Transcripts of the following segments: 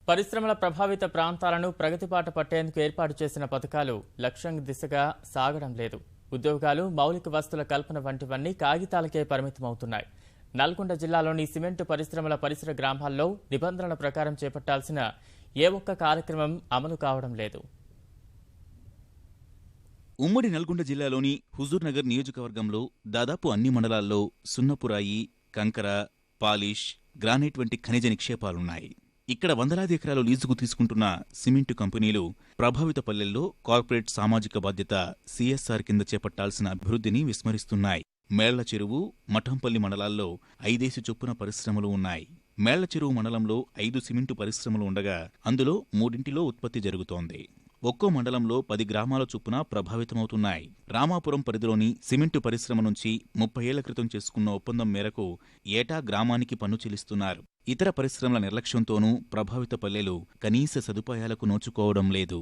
పరిశ్రమల ప్రభావిత ప్రాంతాలను ప్రగతిబాట పట్టేందుకు ఏర్పాటు చేసిన పథకాలు లక్ష్యం దిశగా సాగడం లేదు. ఉద్యోగాలు, మౌలిక వస్తుల కల్పన వంటివన్నీ కాగితాలకే పరిమితమవుతున్నాయి. నల్గొండ జిల్లాలోని సిమెంటు పరిశ్రమల పరిసర గ్రామాల్లో నిబంధనల ప్రకారం చేపట్టాల్సిన ఏ ఒక్క కార్యక్రమం అమలు కావడం లేదు. ఉమ్మడి నల్గొండ జిల్లాలోని హుజూర్నగర్ నియోజకవర్గంలో దాదాపు అన్ని మండలాల్లో సున్నపురాయి, కంకర, పాలిష్, గ్రానైట్ వంటి ఖనిజ నిక్షేపాలున్నాయి. ఇక్కడ వందలాది ఎకరాలు లీజుకు తీసుకుంటున్న సిమెంటు కంపెనీలు ప్రభావిత పల్లెల్లో కార్పొరేట్ సామాజిక బాధ్యత సిఎస్ఆర్ కింద చేపట్టాల్సిన అభివృద్ధిని విస్మరిస్తున్నాయి. మేళ్ల చెరువు, మఠంపల్లి మండలాల్లో 5 చొప్పున పరిశ్రమలు ఉన్నాయి. మేళ్ల చెరువు మండలంలో 5 సిమెంటు పరిశ్రమలు ఉండగా అందులో 3 ఉత్పత్తి జరుగుతోంది. ఒక్కో మండలంలో 10 గ్రామాల చొప్పున ప్రభావితమవుతున్నాయి. రామాపురం పరిధిలోని సిమెంటు పరిశ్రమ నుంచి 30 ఏళ్ల క్రితం చేసుకున్న ఒప్పందం మేరకు ఏటా గ్రామానికి పన్ను చెల్లిస్తున్నారు. ఇతర పరిశ్రమల నిర్లక్ష్యంతోనూ ప్రభావిత పల్లెలు కనీస సదుపాయాలకు నోచుకోవడం లేదు.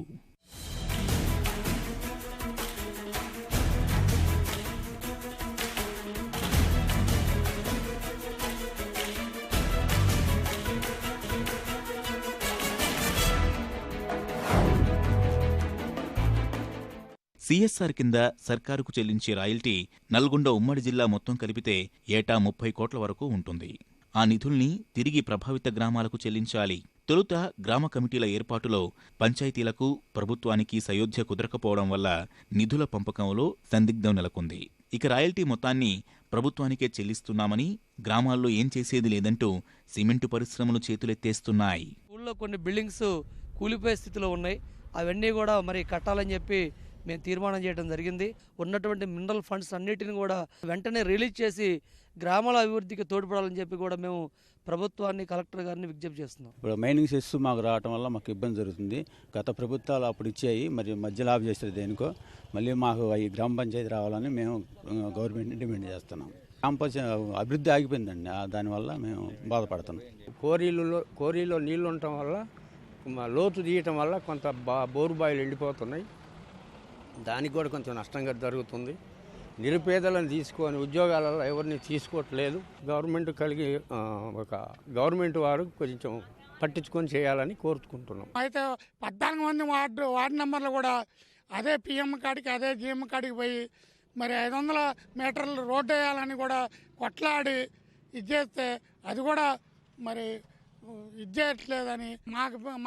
సిఎస్ఆర్ కింద సర్కారుకు చెల్లించే రాయల్టీ నల్గొండ ఉమ్మడి జిల్లా మొత్తం కలిపితే ఏటా 30 కోట్ల వరకు ఉంటుంది. ఆ నిధుల్ని తిరిగి ప్రభావిత గ్రామాలకు చెల్లించాలి. తొలుత గ్రామ కమిటీల ఏర్పాటులో పంచాయతీలకు, ప్రభుత్వానికి సయోధ్య కుదరకపోవడం వల్ల నిధుల పంపకంలో సందిగ్ధం నెలకొంది. ఇక రాయల్టీ మొత్తాన్ని ప్రభుత్వానికే చెల్లిస్తున్నామని, గ్రామాల్లో ఏం చేసేది లేదంటూ సిమెంటు పరిశ్రమలు చేతులెత్తేస్తున్నాయి. ఊళ్ళో కొన్ని బిల్డింగ్స్ కూలిపోయే స్థితిలో ఉన్నాయి. అవన్నీ కూడా మరి కట్టాలని చెప్పి మేము తీర్మానం చేయడం జరిగింది. ఉన్నటువంటి మినరల్ ఫండ్స్ అన్నిటిని కూడా వెంటనే రిలీజ్ చేసి గ్రామాల అభివృద్ధికి తోడ్పడాలని చెప్పి కూడా మేము ప్రభుత్వాన్ని, కలెక్టర్ గారిని విజ్ఞప్తి చేస్తున్నాం. ఇప్పుడు మైనింగ్ సెస్ మాకు రావడం వల్ల మాకు ఇబ్బంది జరుగుతుంది. గత ప్రభుత్వాలు అప్పుడు ఇచ్చాయి, మరి మధ్యలో ఆఫ్ చేసేది దేనికో. మళ్ళీ మాకు ఈ గ్రామ పంచాయతీ రావాలని మేము గవర్నమెంట్ని డిమాండ్ చేస్తున్నాం. గ్రామ పంచాయతీ అభివృద్ధి ఆగిపోయిందండి, దానివల్ల మేము బాధపడుతున్నాం. కోరీలో నీళ్లు ఉండటం వల్ల, లోతు తీయటం వల్ల కొంత బోరు బాయిలు ఎండిపోతున్నాయి. దానికి కూడా కొంచెం నష్టంగా జరుగుతుంది. నిరుపేదలను తీసుకొని ఉద్యోగాలలో ఎవరిని తీసుకోవట్లేదు. గవర్నమెంట్ వారు కొంచెం పట్టించుకొని చేయాలని కోరుకుంటున్నాం. అయితే 14 మంది వార్డు నెంబర్లు కూడా అదే పిఎం కాడికి, అదే జిఎం కాడికి పోయి మరి 500 మీటర్లు రోడ్డు వేయాలని కూడా కొట్లాడి ఇచ్చేస్తే అది కూడా మరి ఇచ్చేయట్లేదని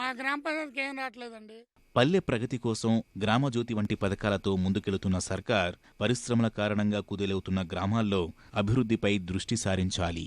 మా గ్రామ పంచాయతీకి ఏం రావట్లేదండి. పల్లె ప్రగతి కోసం గ్రామజ్యోతి వంటి పథకాలతో ముందుకెళుతున్న సర్కార్ పరిశ్రమల కారణంగా కుదేలవుతున్న గ్రామాల్లో అభివృద్ధిపై దృష్టి సారించాలి.